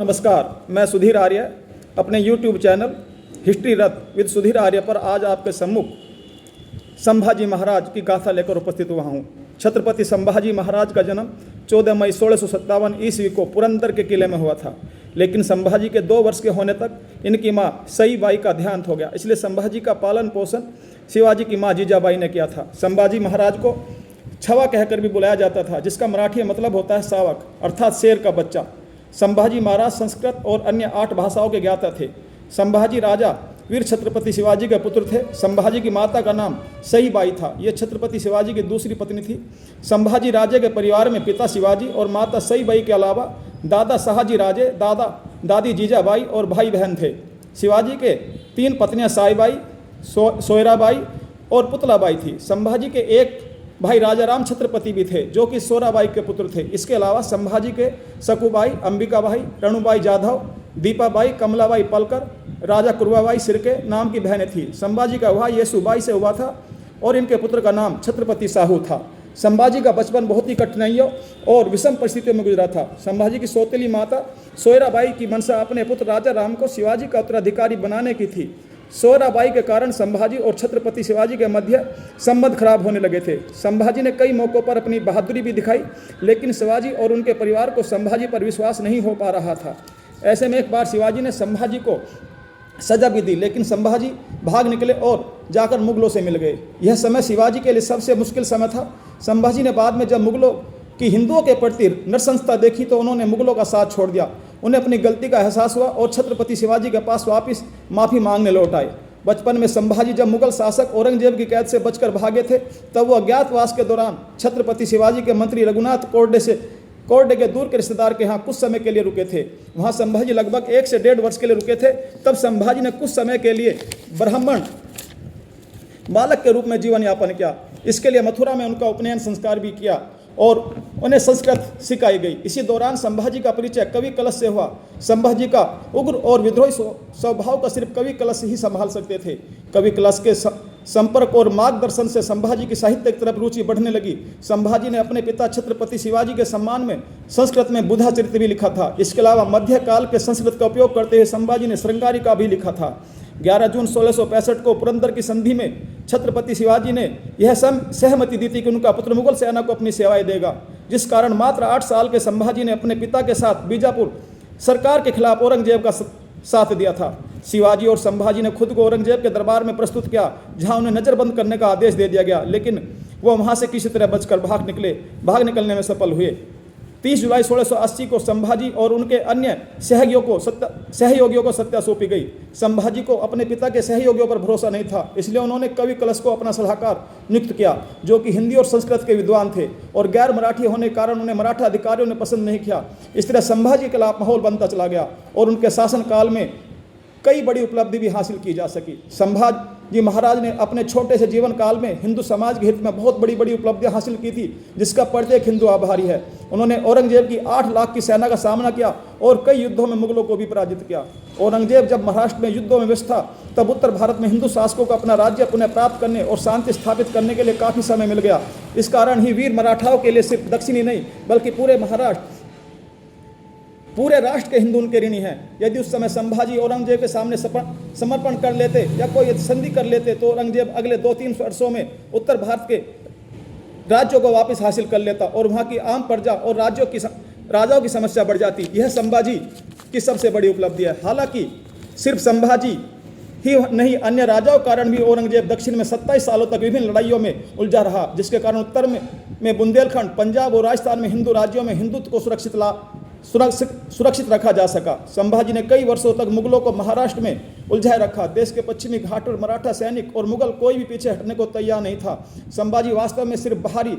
नमस्कार, मैं सुधीर आर्य अपने YouTube channel history Rath with Sudhir आर्य पर आज आपके सम्मुख संभाजी महाराज की गाथा लेकर उपस्थित हुआ हूँ। छत्रपति संभाजी महाराज का जन्म 14 मई 1657 ईस्वी को पुरंदर के किले में हुआ था, लेकिन संभाजी के 2 वर्ष के होने तक इनकी माँ सईबाई का देहांत हो गया, इसलिए संभाजी का पालन पोषण शिवाजी की माँ जीजाबाई ने किया था। संभाजी महाराज को छवा कहकर भी बुलाया जाता था, जिसका मराठी मतलब होता है सावक अर्थात शेर का बच्चा। संभाजी महाराज संस्कृत और अन्य 8 भाषाओं के ज्ञाता थे। संभाजी राजा वीर छत्रपति शिवाजी के पुत्र थे। संभाजी की माता का नाम सईबाई था, ये छत्रपति शिवाजी की दूसरी पत्नी थी। संभाजी राजे के परिवार में पिता शिवाजी और माता सईबाई के अलावा दादा शाहजी राजे, दादा दादी जीजाबाई और भाई बहन थे। शिवाजी के 3 पत्नियां साईबाई, सोयराबाई और पुतलाबाई थी। संभाजी के एक भाई राजा राम छत्रपति भी थे, जो कि सोराबाई के पुत्र थे। इसके अलावा संभाजी के सकुबाई, अंबिकाबाई, रणुबाई जाधव, दीपाबाई, कमलाबाई पलकर, राजा कुरवाबाई सिरके नाम की बहनें थीं। संभाजी का विवाह येसुबाई से हुआ था और इनके पुत्र का नाम छत्रपति साहू था। संभाजी का बचपन बहुत ही कठिनाइयों और विषम परिस्थितियों में गुजरा था। संभाजी की सौतेली माता सोयराबाई की मंशा अपने पुत्र राजा राम को शिवाजी का उत्तराधिकारी बनाने की थी। सोयराबाई के कारण संभाजी और छत्रपति शिवाजी के मध्य संबंध खराब होने लगे थे। संभाजी ने कई मौक़ों पर अपनी बहादुरी भी दिखाई, लेकिन शिवाजी और उनके परिवार को संभाजी पर विश्वास नहीं हो पा रहा था। ऐसे में एक बार शिवाजी ने संभाजी को सजा भी दी, लेकिन संभाजी भाग निकले और जाकर मुगलों से मिल गए। यह समय शिवाजी के लिए सबसे मुश्किल समय था। संभाजी ने बाद में जब मुगलों की हिंदुओं के प्रति नरसंस्था देखी तो उन्होंने मुगलों का साथ छोड़ दिया। उन्हें अपनी गलती का एहसास हुआ और छत्रपति शिवाजी के पास वापस माफ़ी मांगने लौट आए। बचपन में संभाजी जब मुगल शासक औरंगजेब की कैद से बचकर भागे थे, तब वो अज्ञातवास के दौरान छत्रपति शिवाजी के मंत्री रघुनाथ कोरडे के दूर के रिश्तेदार के यहाँ कुछ समय के लिए रुके थे। वहाँ संभाजी लगभग 1 से 1.5 वर्ष के लिए रुके थे। तब संभाजी ने कुछ समय के लिए ब्राह्मण बालक के रूप में जीवन यापन किया। इसके लिए मथुरा में उनका उपनयन संस्कार भी किया और उन्हें संस्कृत सिखाई गई। इसी दौरान संभाजी का परिचय कवि कलश से हुआ। संभाजी का उग्र और विद्रोही स्वभाव का सिर्फ कवि कलश ही संभाल सकते थे। कवि कलश के संपर्क और मार्गदर्शन से संभाजी की साहित्य की तरफ रुचि बढ़ने लगी। संभाजी ने अपने पिता छत्रपति शिवाजी के सम्मान में संस्कृत में बुधा चरित्र भी लिखा था। इसके अलावा मध्यकाल के संस्कृत का उपयोग करते हुए संभाजी ने श्रृंगारिका भी लिखा था। 11 जून 1665 को पुरंदर की संधि में छत्रपति शिवाजी ने यह सहमति दी थी कि उनका पुत्र मुगल सेना को अपनी सेवाएं देगा, जिस कारण मात्र 8 साल के संभाजी ने अपने पिता के साथ बीजापुर सरकार के खिलाफ औरंगजेब का साथ दिया था। शिवाजी और संभाजी ने खुद को औरंगजेब के दरबार में प्रस्तुत किया, जहां उन्हें नजरबंद करने का आदेश दे दिया गया, लेकिन वह वहां से किसी तरह बचकर भाग निकलने में सफल हुए। 30 जुलाई 1680 को संभाजी और उनके अन्य सहयोगियों को सत्या सौंपी गई। संभाजी को अपने पिता के सहयोगियों पर भरोसा नहीं था, इसलिए उन्होंने कवि कलश को अपना सलाहकार नियुक्त किया, जो कि हिंदी और संस्कृत के विद्वान थे और गैर मराठी होने के कारण उन्हें मराठा अधिकारियों ने पसंद नहीं किया। इस तरह संभाजी के खिलाफ माहौल बनता चला गया और उनके शासनकाल में कई बड़ी उपलब्धि भी हासिल की जा सकी। संभाजी महाराज ने अपने छोटे से जीवन काल में हिंदू समाज के हित में बहुत बड़ी उपलब्धियां हासिल की थी, जिसका प्रत्येक हिंदू आभारी है। उन्होंने औरंगजेब की 8 लाख की सेना का सामना किया और कई युद्धों में मुगलों को भी पराजित किया। औरंगजेब जब महाराष्ट्र में युद्धों में व्यस्त था, तब उत्तर भारत में हिंदू शासकों को अपना राज्य पुनः प्राप्त करने और शांति स्थापित करने के लिए काफ़ी समय मिल गया। इस कारण ही वीर मराठाओं के लिए सिर्फ दक्षिणी नहीं बल्कि पूरे राष्ट्र के हिंदू उनके ऋणी हैं। यदि उस समय संभाजी औरंगजेब के सामने समर्पण कर लेते या कोई संधि कर लेते, तो औरंगजेब अगले 2-3 वर्षों में उत्तर भारत के राज्यों को वापस हासिल कर लेता और वहाँ की आम प्रजा और राजाओं की समस्या बढ़ जाती। यह संभाजी की सबसे बड़ी उपलब्धि है। हालांकि सिर्फ संभाजी ही नहीं, अन्य राजाओं के कारण भी औरंगजेब दक्षिण में 27 सालों तक विभिन्न लड़ाइयों में उलझा रहा, जिसके कारण उत्तर में बुंदेलखंड, पंजाब और राजस्थान में हिंदू राज्यों में हिंदुत्व को सुरक्षित रखा जा सका। संभाजी ने कई वर्षों तक मुगलों को महाराष्ट्र में उलझाए रखा। देश के पश्चिमी घाट और मराठा सैनिक और मुगल कोई भी पीछे हटने को तैयार नहीं था। संभाजी वास्तव में सिर्फ बाहरी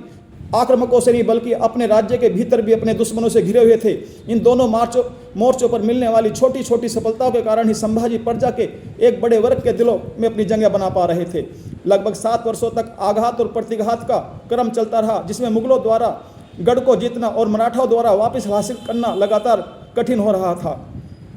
आक्रामकों से नहीं बल्कि अपने राज्य के भीतर भी अपने दुश्मनों से घिरे हुए थे। इन दोनों मोर्चों पर मिलने वाली छोटी छोटी सफलताओं के कारण ही संभाजी प्रजा के एक बड़े वर्ग के दिलों में अपनी जगह बना पा रहे थे। लगभग 7 वर्षों तक आघात और प्रतिघात का क्रम चलता रहा, जिसमें मुगलों द्वारा गढ़ को जीतना और मराठाओं द्वारा वापस हासिल करना लगातार कठिन हो रहा था।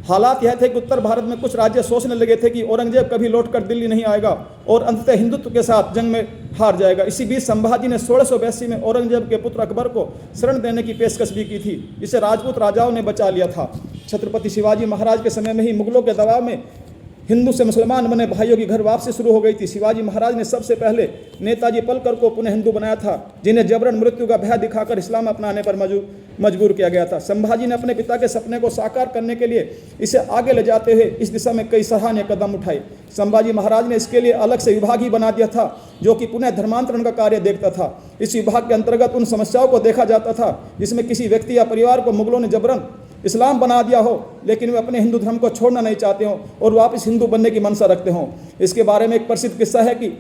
हालात यह थे कि उत्तर भारत में कुछ राज्य सोचने लगे थे कि औरंगजेब कभी लौटकर दिल्ली नहीं आएगा और अंततः हिंदुत्व के साथ जंग में हार जाएगा। इसी बीच संभाजी ने 1682 में औरंगजेब के पुत्र अकबर को शरण देने की पेशकश भी की थी, जिसे राजपूत राजाओं ने बचा लिया था। छत्रपति शिवाजी महाराज के समय में ही मुगलों के दबाव में हिंदू से मुसलमान बने भाइयों की घर वापसी शुरू हो गई थी। शिवाजी महाराज ने सबसे पहले नेताजी पलकर को पुनः हिंदू बनाया था, जिन्हें जबरन मृत्यु का भय दिखाकर इस्लाम अपनाने पर मजबूर किया गया था। संभाजी ने अपने पिता के सपने को साकार करने के लिए इसे आगे ले जाते हुए इस दिशा में कई सराहनीय कदम उठाए। संभाजी महाराज ने इसके लिए अलग से विभाग ही बना दिया था, जो कि पुनः धर्मांतरण का कार्य देखता था। इस विभाग के अंतर्गत उन समस्याओं को देखा जाता था जिसमें किसी व्यक्ति या परिवार को मुगलों ने जबरन इस्लाम बना दिया हो, लेकिन वे अपने हिंदू धर्म को छोड़ना नहीं चाहते हों और वापस हिंदू बनने की मनसा रखते हों। इसके बारे में एक प्रसिद्ध किस्सा है कि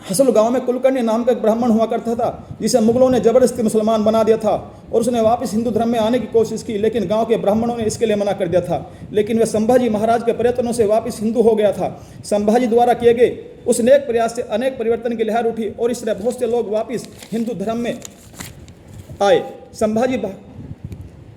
हसल गांव में कुलकर्णी नाम का एक ब्राह्मण हुआ करता था, जिसे मुगलों ने जबरदस्ती मुसलमान बना दिया था और उसने वापस हिंदू धर्म में आने की कोशिश की, लेकिन गांव के ब्राह्मणों ने इसके लिए मना कर दिया था। लेकिन वह संभाजी महाराज के प्रयत्नों से वापस हिंदू हो गया था। संभाजी द्वारा किए गए उस नेक प्रयास से अनेक परिवर्तन की लहर उठी और इस तरह बहुत से लोग वापस हिंदू धर्म में आए। संभाजी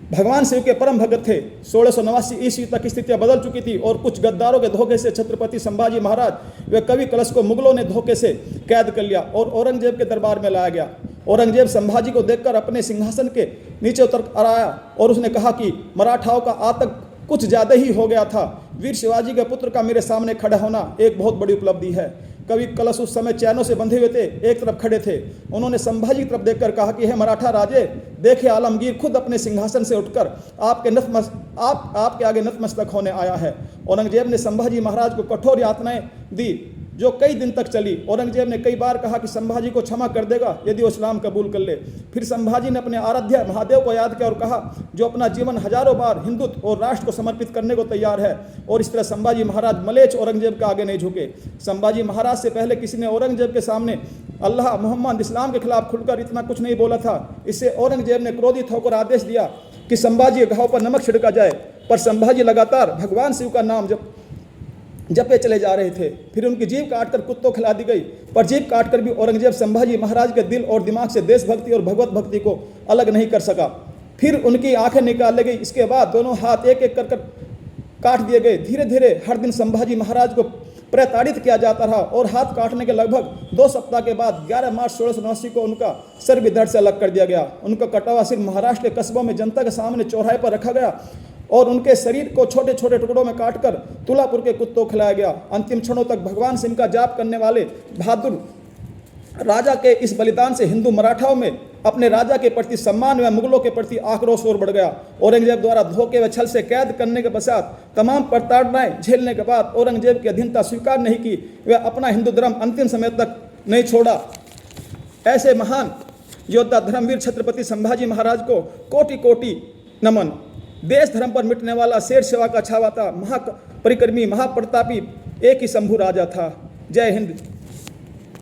भगवान शिव के परम भगत थे। 1689 ईस्वी तक स्थितियां बदल चुकी थी और कुछ गद्दारों के धोखे से छत्रपति संभाजी महाराज व कवि कलश को मुगलों ने धोखे से कैद कर लिया और औरंगजेब के दरबार में लाया गया। औरंगजेब संभाजी को देखकर अपने सिंहासन के नीचे उतर आया और उसने कहा कि मराठाओं का आतंक कुछ ज़्यादा ही हो गया था। वीर शिवाजी के पुत्र का मेरे सामने खड़ा होना एक बहुत बड़ी उपलब्धि है। कवि कलश उस समय चैनों से बंधे हुए थे, एक तरफ खड़े थे। उन्होंने संभाजी की तरफ देखकर कहा कि हे मराठा राजे, देखे आलमगीर खुद अपने सिंहासन से उठकर आपके आगे नतमस्तक होने आया है। औरंगजेब ने संभाजी महाराज को कठोर यातनाएं दी जो कई दिन तक चली। औरंगजेब ने कई बार कहा कि संभाजी को क्षमा कर देगा यदि वो इस्लाम कबूल कर ले। फिर संभाजी ने अपने आराध्य महादेव को याद किया और कहा, जो अपना जीवन हजारों बार हिंदुत्व और राष्ट्र को समर्पित करने को तैयार है। और इस तरह संभाजी महाराज मलेच्छ औरंगजेब के आगे नहीं झुके। संभाजी महाराज से पहले किसी ने औरंगजेब के सामने अल्लाह, मोहम्मद, इस्लाम के खिलाफ खुलकर इतना कुछ नहीं बोला था। इससे औरंगजेब ने क्रोधित होकर आदेश दिया कि संभाजी के घाव पर नमक छिड़का जाए, पर संभाजी लगातार भगवान शिव का नाम जपे चले जा रहे थे। फिर उनकी जीभ काटकर कुत्तों खिला दी गई, पर जीभ काटकर भी औरंगजेब संभाजी महाराज के दिल और दिमाग से देशभक्ति और भगवत भक्ति को अलग नहीं कर सका। फिर उनकी आंखें निकाल ली गई। इसके बाद दोनों हाथ एक एक कर काट दिए गए। धीरे धीरे हर दिन संभाजी महाराज को प्रताड़ित किया जाता रहा और हाथ काटने के लगभग 2 सप्ताह के बाद 11 मार्च 1689 को उनका सिर भी धड़ से अलग कर दिया गया। उनका कटा हुआ सिर महाराष्ट्र के कस्बों में जनता के सामने चौराहे पर रखा गया और उनके शरीर को छोटे छोटे टुकड़ों में काटकर तुलापुर के कुत्तों को खिलाया गया। अंतिम क्षणों तक भगवान शिव का जाप करने वाले बहादुर राजा के इस बलिदान से हिंदू मराठाओं में अपने राजा के प्रति सम्मान व मुगलों के प्रति आक्रोश और बढ़ गया। औरंगजेब द्वारा धोखे व छल से कैद करने के पश्चात तमाम प्रताड़नाएं झेलने के बाद औरंगजेब की अधीनता स्वीकार नहीं की, वह अपना हिंदू धर्म अंतिम समय तक नहीं छोड़ा। ऐसे महान योद्धा धर्मवीर छत्रपति संभाजी महाराज को कोटि कोटि नमन। देश धर्म पर मिटने वाला शेर सेवा का छावा था। महापरिक्रमी महाप्रतापी एक ही शंभू राजा था। जय हिंद।